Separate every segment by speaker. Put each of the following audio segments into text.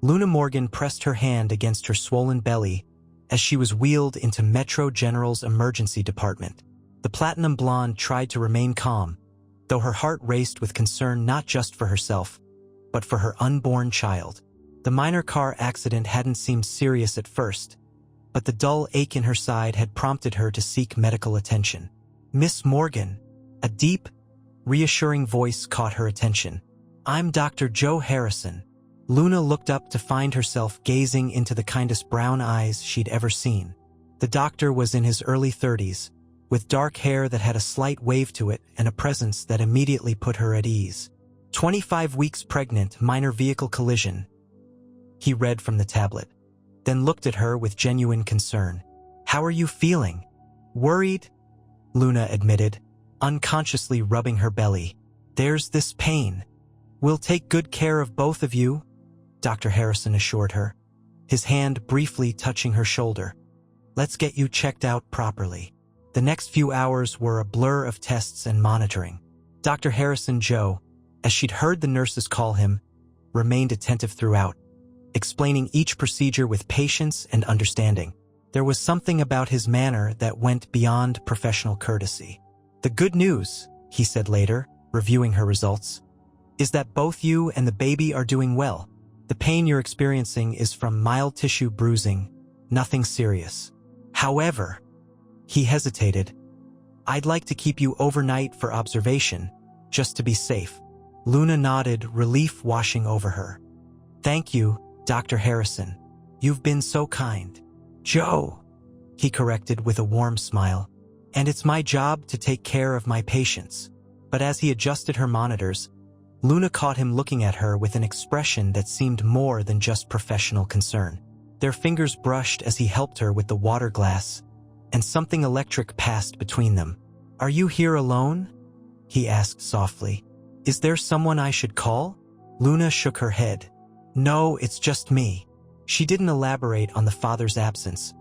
Speaker 1: Luna Morgan pressed her hand against her swollen belly as she was wheeled into Metro General's emergency department. The platinum blonde tried to remain calm, though her heart raced with concern not just for herself, but for her unborn child. The minor car accident hadn't seemed serious at first, but the dull ache in her side had prompted her to seek medical attention. "Miss Morgan," a deep, reassuring voice caught her attention. "I'm Dr. Joe Harrison." Luna looked up to find herself gazing into the kindest brown eyes she'd ever seen. The doctor was in his early 30s, with dark hair that had a slight wave to it and a presence that immediately put her at ease. 25 weeks pregnant, minor vehicle collision, he read from the tablet, then looked at her with genuine concern. "How are you feeling?" "Worried," Luna admitted, unconsciously rubbing her belly. "There's this pain. We'll take good care of both of you," Dr. Harrison assured her, his hand briefly touching her shoulder. "Let's get you checked out properly." The next few hours were a blur of tests and monitoring. Dr. Harrison Joe, as she'd heard the nurses call him, remained attentive throughout, explaining each procedure with patience and understanding. There was something about his manner that went beyond professional courtesy. "The good news," he said later, reviewing her results, "is that both you and the baby are doing well. The pain you're experiencing is from mild tissue bruising, nothing serious. However," he hesitated, "I'd like to keep you overnight for observation, just to be safe." Luna nodded, relief washing over her. "Thank you, Dr. Harrison. You've been so kind." "Joe," he corrected with a warm smile, "and it's my job to take care of my patients." But as he adjusted her monitors, Luna caught him looking at her with an expression that seemed more than just professional concern. Their fingers brushed as he helped her with the water glass, and something electric passed between them. "Are you here alone?" he asked softly. "Is there someone I should call?" Luna shook her head. "No, it's just me." She didn't elaborate on the father's absence,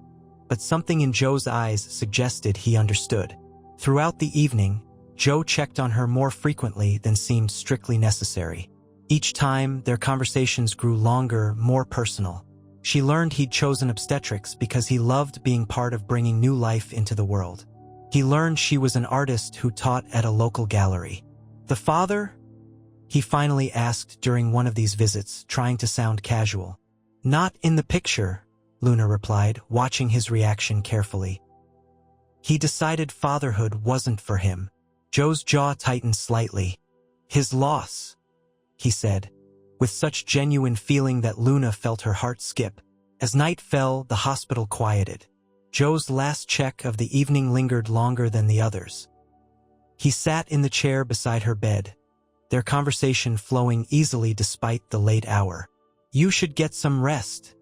Speaker 1: but something in Joe's eyes suggested he understood. Throughout the evening, Joe checked on her more frequently than seemed strictly necessary. Each time, their conversations grew longer, more personal. She learned he'd chosen obstetrics because he loved being part of bringing new life into the world. He learned she was an artist who taught at a local gallery. "The father?" he finally asked during one of these visits, trying to sound casual. "Not in the picture," Luna replied, watching his reaction carefully. "He decided fatherhood wasn't for him." Joe's jaw tightened slightly. "His loss," he said, with such genuine feeling that Luna felt her heart skip. As night fell, the hospital quieted. Joe's last check of the evening lingered longer than the others. He sat in the chair beside her bed, their conversation flowing easily despite the late hour. "You should get some rest,"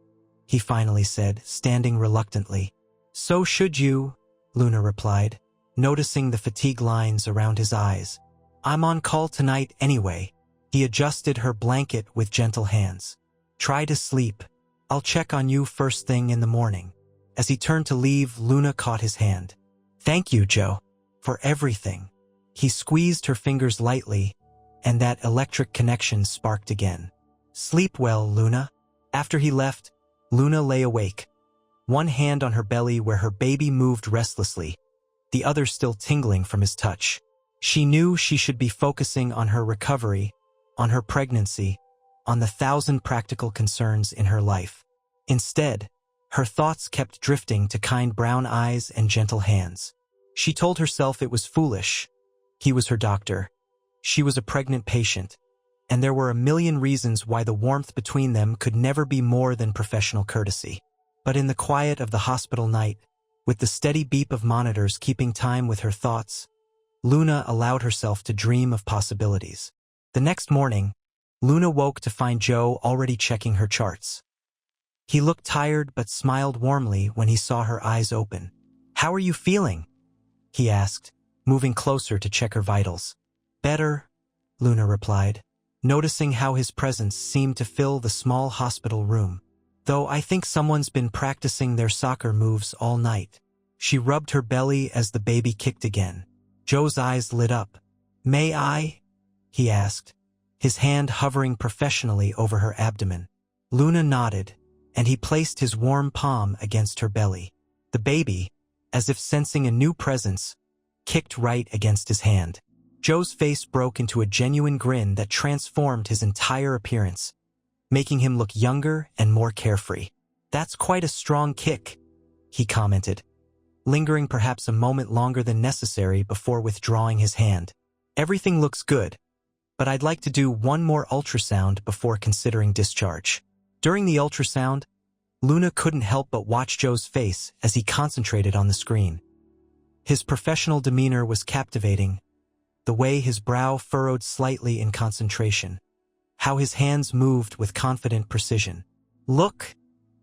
Speaker 1: he finally said, standing reluctantly. "So should you," Luna replied, noticing the fatigue lines around his eyes. "I'm on call tonight anyway." He adjusted her blanket with gentle hands. "Try to sleep. I'll check on you first thing in the morning." As he turned to leave, Luna caught his hand. "Thank you, Joe, for everything." He squeezed her fingers lightly, and that electric connection sparked again. "Sleep well, Luna." After he left, Luna lay awake, one hand on her belly where her baby moved restlessly, the other still tingling from his touch. She knew she should be focusing on her recovery, on her pregnancy, on the 1,000 practical concerns in her life. Instead, her thoughts kept drifting to kind brown eyes and gentle hands. She told herself it was foolish. He was her doctor. She was a pregnant patient, and there were a million reasons why the warmth between them could never be more than professional courtesy. But in the quiet of the hospital night, with the steady beep of monitors keeping time with her thoughts, Luna allowed herself to dream of possibilities. The next morning, Luna woke to find Joe already checking her charts. He looked tired but smiled warmly when he saw her eyes open. "How are you feeling?" he asked, moving closer to check her vitals. "Better," Luna replied, noticing how his presence seemed to fill the small hospital room. "Though I think someone's been practicing their soccer moves all night." She rubbed her belly as the baby kicked again. Joe's eyes lit up. "May I?" he asked, his hand hovering professionally over her abdomen. Luna nodded, and he placed his warm palm against her belly. The baby, as if sensing a new presence, kicked right against his hand. Joe's face broke into a genuine grin that transformed his entire appearance, making him look younger and more carefree. "That's quite a strong kick," he commented, lingering perhaps a moment longer than necessary before withdrawing his hand. "Everything looks good, but I'd like to do one more ultrasound before considering discharge." During the ultrasound, Luna couldn't help but watch Joe's face as he concentrated on the screen. His professional demeanor was captivating, the way his brow furrowed slightly in concentration, how his hands moved with confident precision. "Look,"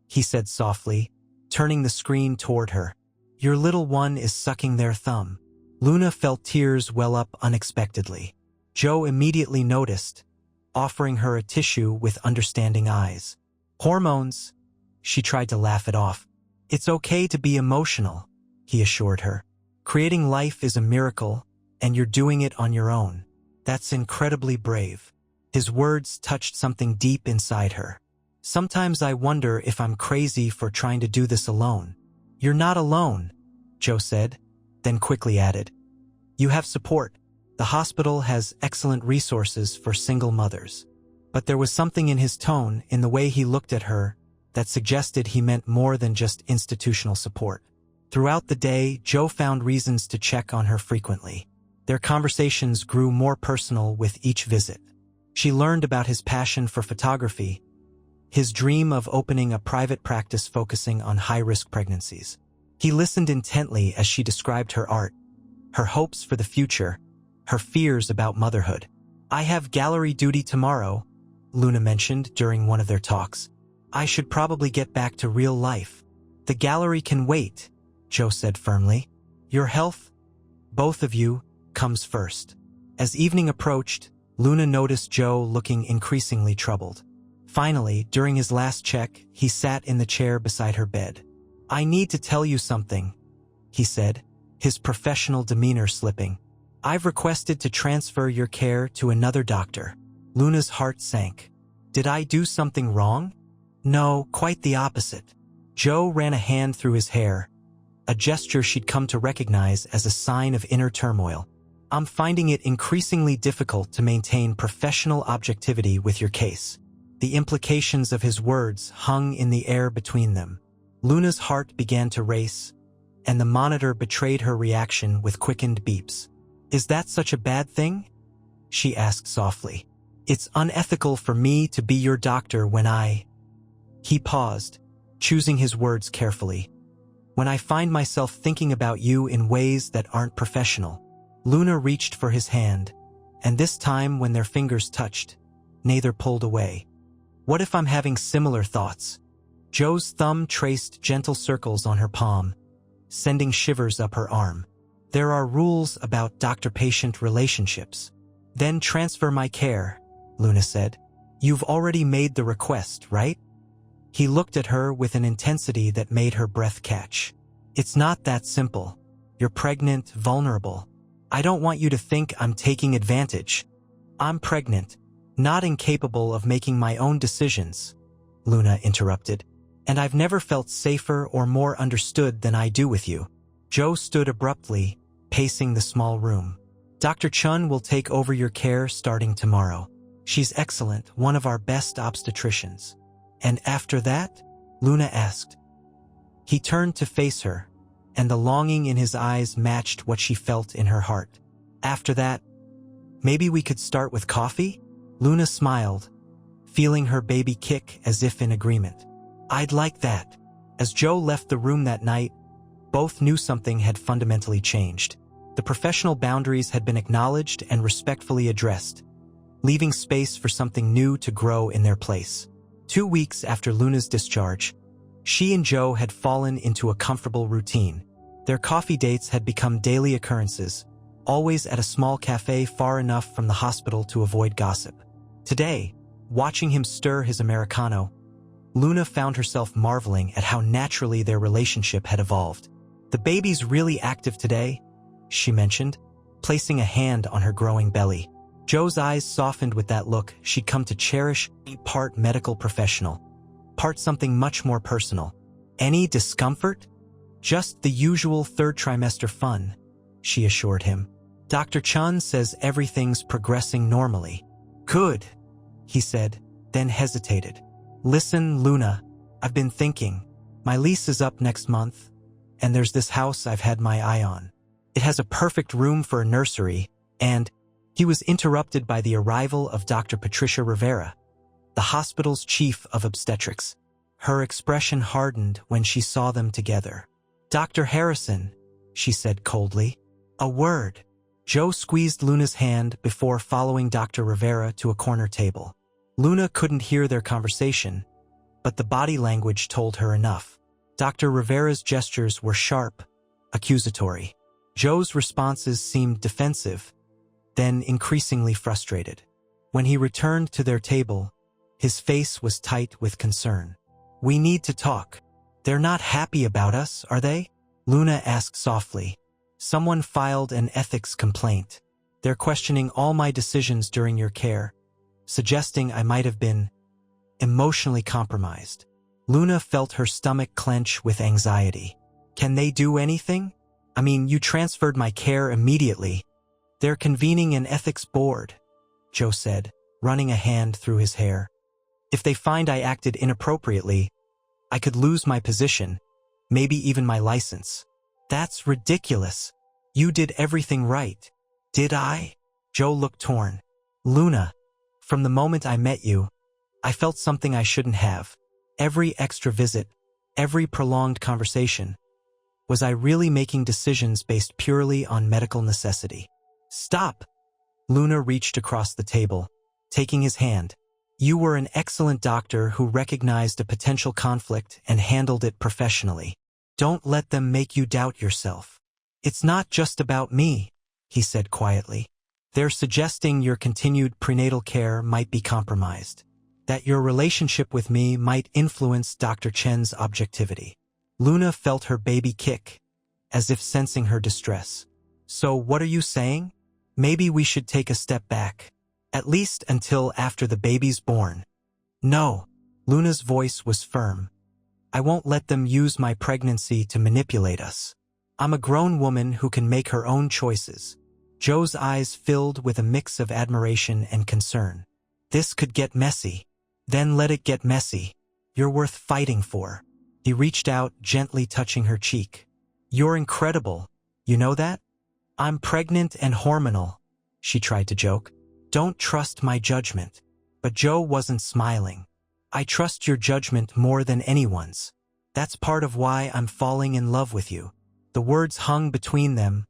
Speaker 1: he said softly, turning the screen toward her. "Your little one is sucking their thumb." Luna felt tears well up unexpectedly. Joe immediately noticed, offering her a tissue with understanding eyes. "Hormones," she tried to laugh it off. "It's okay to be emotional," he assured her. "Creating life is a miracle, and you're doing it on your own. That's incredibly brave." His words touched something deep inside her. "Sometimes I wonder if I'm crazy for trying to do this alone." "You're not alone," Joe said, then quickly added, "You have support. The hospital has excellent resources for single mothers." But there was something in his tone, in the way he looked at her, that suggested he meant more than just institutional support. Throughout the day, Joe found reasons to check on her frequently. Their conversations grew more personal with each visit. She learned about his passion for photography, his dream of opening a private practice focusing on high-risk pregnancies. He listened intently as she described her art, her hopes for the future, her fears about motherhood. "I have gallery duty tomorrow," Luna mentioned during one of their talks. "I should probably get back to real life." "The gallery can wait," Joe said firmly. "Your health, both of you, comes first." As evening approached, Luna noticed Joe looking increasingly troubled. Finally, during his last check, he sat in the chair beside her bed. "I need to tell you something," he said, his professional demeanor slipping. "I've requested to transfer your care to another doctor." Luna's heart sank. "Did I do something wrong?" "No, quite the opposite." Joe ran a hand through his hair, a gesture she'd come to recognize as a sign of inner turmoil. "I'm finding it increasingly difficult to maintain professional objectivity with your case." The implications of his words hung in the air between them. Luna's heart began to race, and the monitor betrayed her reaction with quickened beeps. "Is that such a bad thing?" she asked softly. "It's unethical for me to be your doctor when I—" He paused, choosing his words carefully. "When I find myself thinking about you in ways that aren't professional." Luna reached for his hand, and this time when their fingers touched, neither pulled away. "What if I'm having similar thoughts?" Joe's thumb traced gentle circles on her palm, sending shivers up her arm. "There are rules about doctor-patient relationships." "Then transfer my care," Luna said. "You've already made the request, right?" He looked at her with an intensity that made her breath catch. "It's not that simple. You're pregnant, vulnerable. I don't want you to think I'm taking advantage. I'm pregnant, not incapable of making my own decisions," Luna interrupted. "And I've never felt safer or more understood than I do with you." Joe stood abruptly, pacing the small room. "Dr. Chun will take over your care starting tomorrow. She's excellent, one of our best obstetricians." "And after that?" Luna asked. He turned to face her, and the longing in his eyes matched what she felt in her heart. "After that, maybe we could start with coffee?" Luna smiled, feeling her baby kick as if in agreement. "I'd like that." As Joe left the room that night, both knew something had fundamentally changed. The professional boundaries had been acknowledged and respectfully addressed, leaving space for something new to grow in their place. 2 weeks after Luna's discharge, she and Joe had fallen into a comfortable routine. Their coffee dates had become daily occurrences, always at a small cafe far enough from the hospital to avoid gossip. Today, watching him stir his Americano, Luna found herself marveling at how naturally their relationship had evolved. "The baby's really active today," she mentioned, placing a hand on her growing belly. Joe's eyes softened with that look she'd come to cherish, a part medical professional. part something much more personal. Any discomfort? Just the usual third trimester fun, she assured him. Dr. Chun says everything's progressing normally. Good, he said, then hesitated. Listen, Luna, I've been thinking. My lease is up next month, and there's this house I've had my eye on. It has a perfect room for a nursery, and he was interrupted by the arrival of Dr. Patricia Rivera, the hospital's chief of obstetrics. Her expression hardened when she saw them together. Dr. Harrison, she said coldly. A word. Joe squeezed Luna's hand before following Dr. Rivera to a corner table. Luna couldn't hear their conversation, but the body language told her enough. Dr. Rivera's gestures were sharp, accusatory. Joe's responses seemed defensive, then increasingly frustrated. When he returned to their table, his face was tight with concern. We need to talk. They're not happy about us, are they? Luna asked softly. Someone filed an ethics complaint. They're questioning all my decisions during your care, suggesting I might have been emotionally compromised. Luna felt her stomach clench with anxiety. Can they do anything? I mean, you transferred my care immediately. They're convening an ethics board, Joe said, running a hand through his hair. If they find I acted inappropriately, I could lose my position, maybe even my license. That's ridiculous. You did everything right. Did I? Joe looked torn. Luna, from the moment I met you, I felt something I shouldn't have. Every extra visit, every prolonged conversation. Was I really making decisions based purely on medical necessity? Stop! Luna reached across the table, taking his hand. You were an excellent doctor who recognized a potential conflict and handled it professionally. Don't let them make you doubt yourself. It's not just about me, he said quietly. They're suggesting your continued prenatal care might be compromised, that your relationship with me might influence Dr. Chen's objectivity. Luna felt her baby kick, as if sensing her distress. So what are you saying? Maybe we should take a step back. At least until after the baby's born. No, Luna's voice was firm. I won't let them use my pregnancy to manipulate us. I'm a grown woman who can make her own choices. Joe's eyes filled with a mix of admiration and concern. This could get messy. Then let it get messy. You're worth fighting for. He reached out, gently touching her cheek. You're incredible. You know that? I'm pregnant and hormonal, she tried to joke. Don't trust my judgment. But Joe wasn't smiling. I trust your judgment more than anyone's. That's part of why I'm falling in love with you. The words hung between them,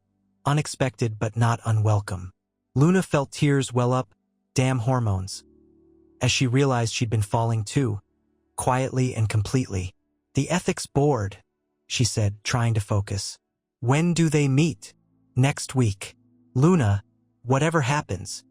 Speaker 1: unexpected but not unwelcome. Luna felt tears well up, damn hormones, as she realized she'd been falling too, quietly and completely. The ethics board, she said, trying to focus. When do they meet? Next week. Luna, whatever happens,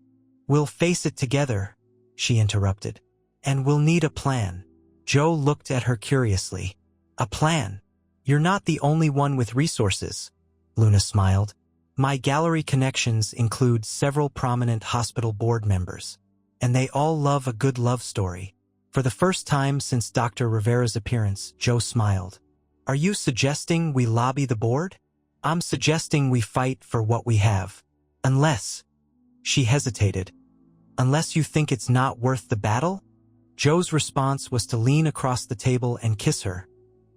Speaker 1: we'll face it together, she interrupted. And we'll need a plan. Joe looked at her curiously. A plan? You're not the only one with resources, Luna smiled. My gallery connections include several prominent hospital board members, and they all love a good love story. For the first time since Dr. Rivera's appearance, Joe smiled. Are you suggesting we lobby the board? I'm suggesting we fight for what we have. Unless, she hesitated, unless you think it's not worth the battle? Joe's response was to lean across the table and kiss her,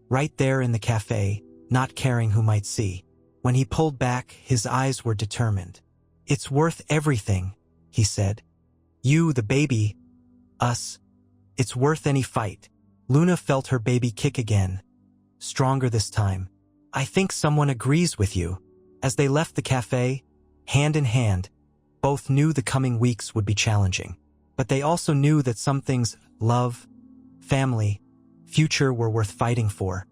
Speaker 1: right there in the cafe, not caring who might see. When he pulled back, his eyes were determined. It's worth everything, he said. You, the baby, us. It's worth any fight. Luna felt her baby kick again, stronger this time. I think someone agrees with you. As they left the cafe, hand in hand, both knew the coming weeks would be challenging. But they also knew that some things, love, family, future, were worth fighting for,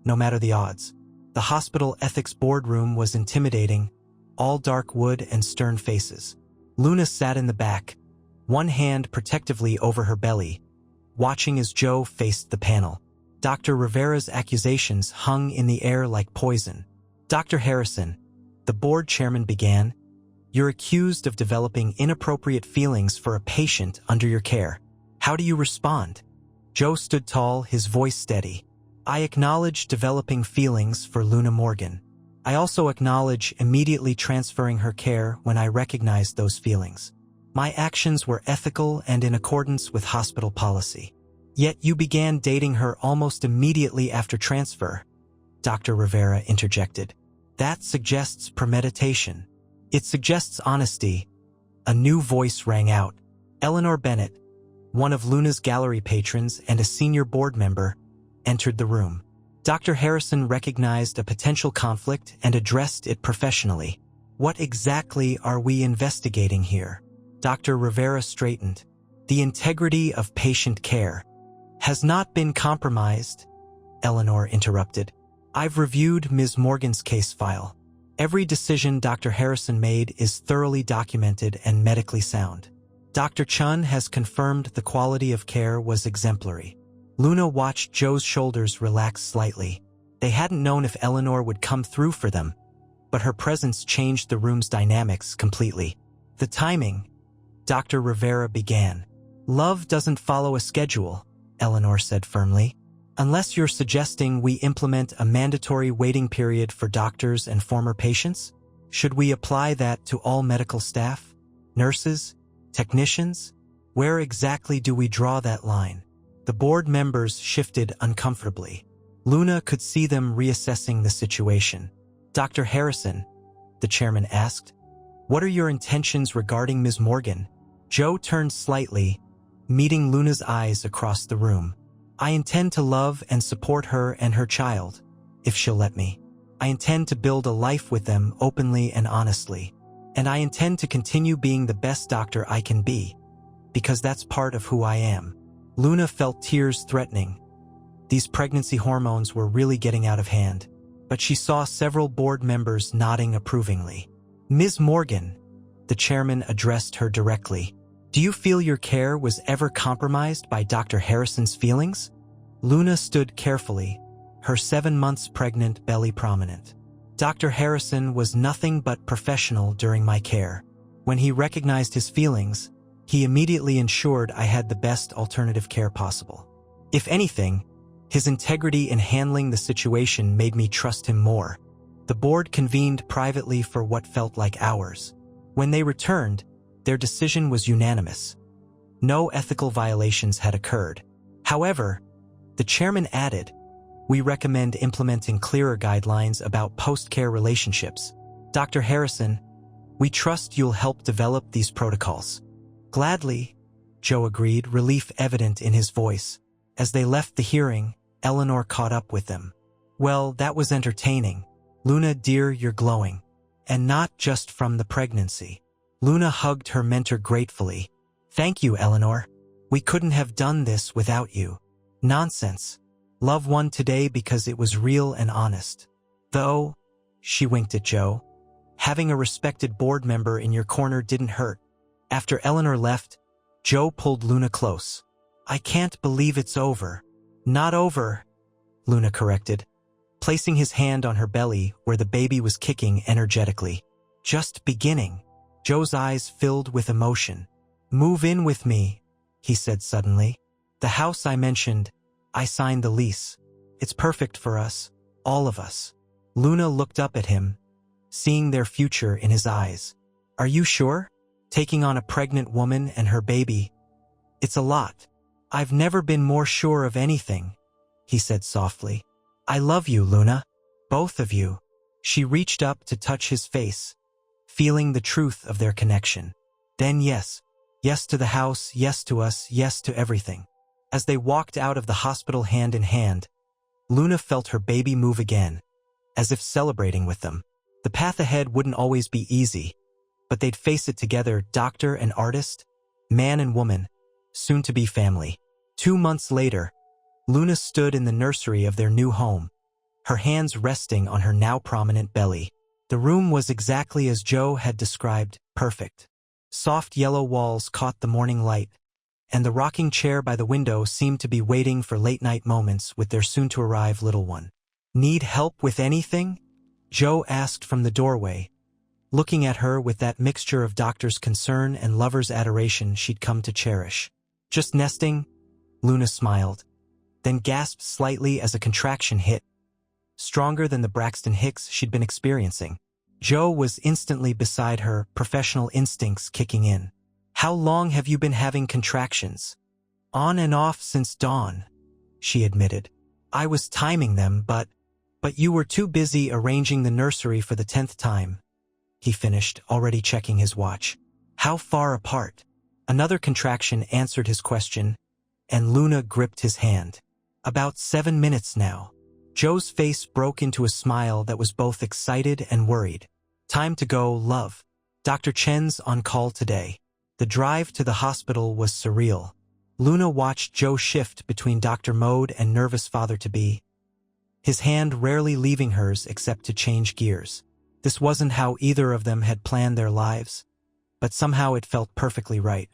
Speaker 1: no matter the odds. The hospital ethics boardroom was intimidating, all dark wood and stern faces. Luna sat in the back, one hand protectively over her belly, watching as Joe faced the panel. Dr. Rivera's accusations hung in the air like poison. Dr. Harrison, the board chairman began, you're accused of developing inappropriate feelings for a patient under your care. How do you respond? Joe stood tall, his voice steady. I acknowledge developing feelings for Luna Morgan. I also acknowledge immediately transferring her care when I recognized those feelings. My actions were ethical and in accordance with hospital policy. Yet you began dating her almost immediately after transfer, Dr. Rivera interjected. That suggests premeditation. It suggests honesty. A new voice rang out. Eleanor Bennett, one of Luna's gallery patrons and a senior board member, entered the room. Dr. Harrison recognized a potential conflict and addressed it professionally. What exactly are we investigating here? Dr. Rivera straightened. The integrity of patient care has not been compromised, Eleanor interrupted. I've reviewed Ms. Morgan's case file. Every decision Dr. Harrison made is thoroughly documented and medically sound. Dr. Chun has confirmed the quality of care was exemplary. Luna watched Joe's shoulders relax slightly. They hadn't known if Eleanor would come through for them, but her presence changed the room's dynamics completely. The timing, Dr. Rivera began. Love doesn't follow a schedule, Eleanor said firmly. Unless you're suggesting we implement a mandatory waiting period for doctors and former patients? Should we apply that to all medical staff? Nurses? Technicians? Where exactly do we draw that line? The board members shifted uncomfortably. Luna could see them reassessing the situation. Dr. Harrison, the chairman asked, what are your intentions regarding Ms. Morgan? Joe turned slightly, meeting Luna's eyes across the room. I intend to love and support her and her child, if she'll let me. I intend to build a life with them openly and honestly. And I intend to continue being the best doctor I can be, because that's part of who I am. Luna felt tears threatening. These pregnancy hormones were really getting out of hand, but she saw several board members nodding approvingly. Ms. Morgan, the chairman addressed her directly. Do you feel your care was ever compromised by Dr. Harrison's feelings? Luna stood carefully, her 7 months pregnant belly prominent. Dr. Harrison was nothing but professional during my care. When he recognized his feelings, he immediately ensured I had the best alternative care possible. If anything, his integrity in handling the situation made me trust him more. The board convened privately for what felt like hours. When they returned, their decision was unanimous. No ethical violations had occurred. However, the chairman added, we recommend implementing clearer guidelines about post-care relationships. Dr. Harrison, we trust you'll help develop these protocols. Gladly, Joe agreed, relief evident in his voice. As they left the hearing, Eleanor caught up with them. Well, that was entertaining. Luna, dear, you're glowing. And not just from the pregnancy. Luna hugged her mentor gratefully. Thank you, Eleanor. We couldn't have done this without you. Nonsense. Love won today because it was real and honest. Though, she winked at Joe, having a respected board member in your corner didn't hurt. After Eleanor left, Joe pulled Luna close. I can't believe it's over. Not over, Luna corrected, placing his hand on her belly where the baby was kicking energetically. Just beginning. Joe's eyes filled with emotion. Move in with me, he said suddenly. The house I mentioned, I signed the lease. It's perfect for us, all of us. Luna looked up at him, seeing their future in his eyes. Are you sure? Taking on a pregnant woman and her baby. It's a lot. I've never been more sure of anything, he said softly. I love you, Luna. Both of you. She reached up to touch his face, feeling the truth of their connection. Then yes. Yes to the house, yes to us, yes to everything. As they walked out of the hospital hand in hand, Luna felt her baby move again, as if celebrating with them. The path ahead wouldn't always be easy, but they'd face it together, doctor and artist, man and woman, soon to be family. 2 months later, Luna stood in the nursery of their new home, her hands resting on her now prominent belly. The room was exactly as Joe had described, perfect. Soft yellow walls caught the morning light, and the rocking chair by the window seemed to be waiting for late-night moments with their soon-to-arrive little one. Need help with anything? Joe asked from the doorway, looking at her with that mixture of doctor's concern and lover's adoration she'd come to cherish. Just nesting? Luna smiled. then gasped slightly as a contraction hit, stronger than the Braxton Hicks she'd been experiencing. Joe was instantly beside her, professional instincts kicking in. "How long have you been having contractions?" "On and off since dawn," she admitted. "I was timing them, but you were too busy arranging the nursery for the 10th time," he finished, already checking his watch. "How far apart?" Another contraction answered his question, and Luna gripped his hand. "About 7 minutes now." Joe's face broke into a smile that was both excited and worried. "Time to go, love. Dr. Chen's on call today." The drive to the hospital was surreal. Luna watched Joe shift between Dr. Mode and nervous father-to-be, his hand rarely leaving hers except to change gears. This wasn't how either of them had planned their lives, but somehow it felt perfectly right.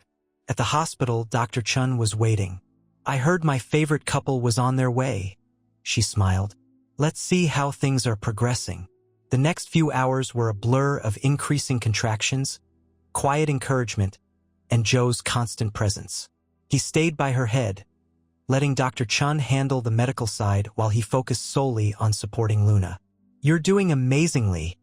Speaker 1: At the hospital, Dr. Chun was waiting. "I heard my favorite couple was on their way," she smiled. "Let's see how things are progressing." The next few hours were a blur of increasing contractions, quiet encouragement, and Joe's constant presence. He stayed by her head, letting Dr. Chun handle the medical side while he focused solely on supporting Luna. "You're doing amazingly,"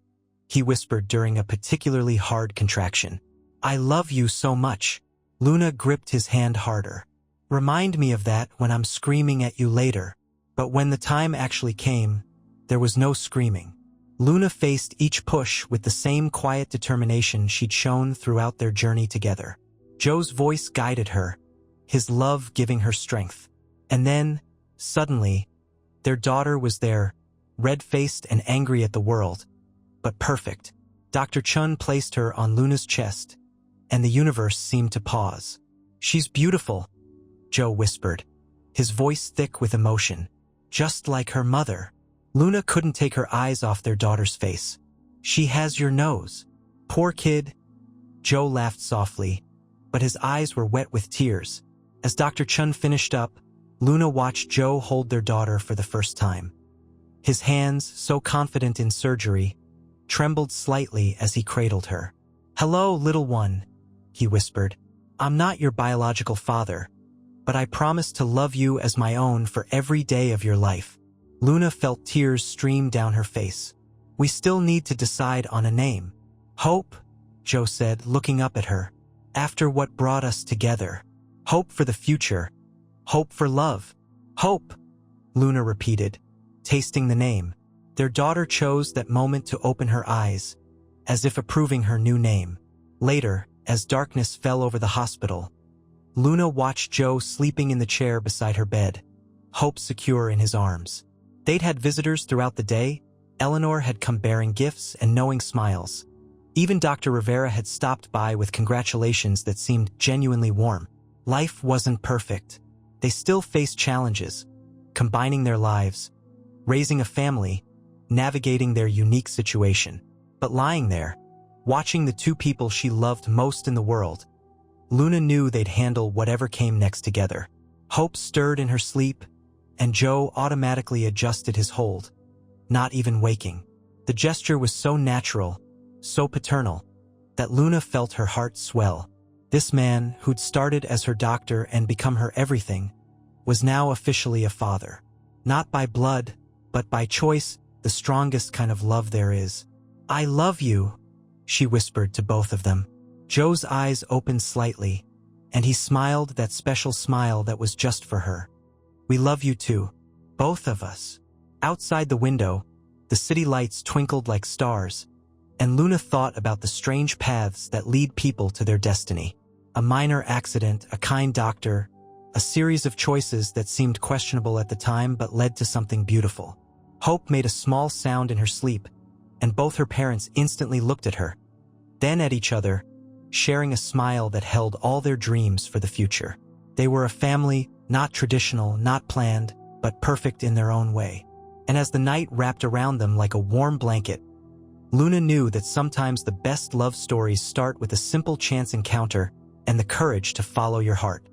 Speaker 1: he whispered during a particularly hard contraction. "I love you so much." Luna gripped his hand harder. "Remind me of that when I'm screaming at you later." But when the time actually came, there was no screaming. Luna faced each push with the same quiet determination she'd shown throughout their journey together. Joe's voice guided her, his love giving her strength. And then, suddenly, their daughter was there, red-faced and angry at the world, but perfect. Dr. Chun placed her on Luna's chest, and the universe seemed to pause. "She's beautiful," Joe whispered, his voice thick with emotion. "Just like her mother." Luna couldn't take her eyes off their daughter's face. "She has your nose." "Poor kid." Joe laughed softly, but his eyes were wet with tears. As Dr. Chun finished up, Luna watched Joe hold their daughter for the first time. His hands, so confident in surgery, trembled slightly as he cradled her. "Hello, little one," he whispered. "I'm not your biological father, but I promise to love you as my own for every day of your life." Luna felt tears stream down her face. "We still need to decide on a name." "Hope," Joe said, looking up at her. "After what brought us together. Hope for the future. Hope for love." "Hope," Luna repeated, tasting the name. Their daughter chose that moment to open her eyes, as if approving her new name. Later, as darkness fell over the hospital, Luna watched Joe sleeping in the chair beside her bed, Hope secure in his arms. They'd had visitors throughout the day. Eleanor had come bearing gifts and knowing smiles. Even Dr. Rivera had stopped by with congratulations that seemed genuinely warm. Life wasn't perfect. They still faced challenges, combining their lives, raising a family, navigating their unique situation. But lying there, watching the two people she loved most in the world, Luna knew they'd handle whatever came next together. Hope stirred in her sleep, and Joe automatically adjusted his hold, not even waking. The gesture was so natural, so paternal, that Luna felt her heart swell. This man, who'd started as her doctor and become her everything, was now officially a father. Not by blood, but by choice, the strongest kind of love there is. "I love you," she whispered to both of them. Joe's eyes opened slightly, and he smiled that special smile that was just for her. "We love you too, both of us." Outside the window, the city lights twinkled like stars, and Luna thought about the strange paths that lead people to their destiny. A minor accident, a kind doctor, a series of choices that seemed questionable at the time but led to something beautiful. Hope made a small sound in her sleep, and both her parents instantly looked at her, then at each other, sharing a smile that held all their dreams for the future. They were a family, not traditional, not planned, but perfect in their own way. And as the night wrapped around them like a warm blanket, Luna knew that sometimes the best love stories start with a simple chance encounter and the courage to follow your heart.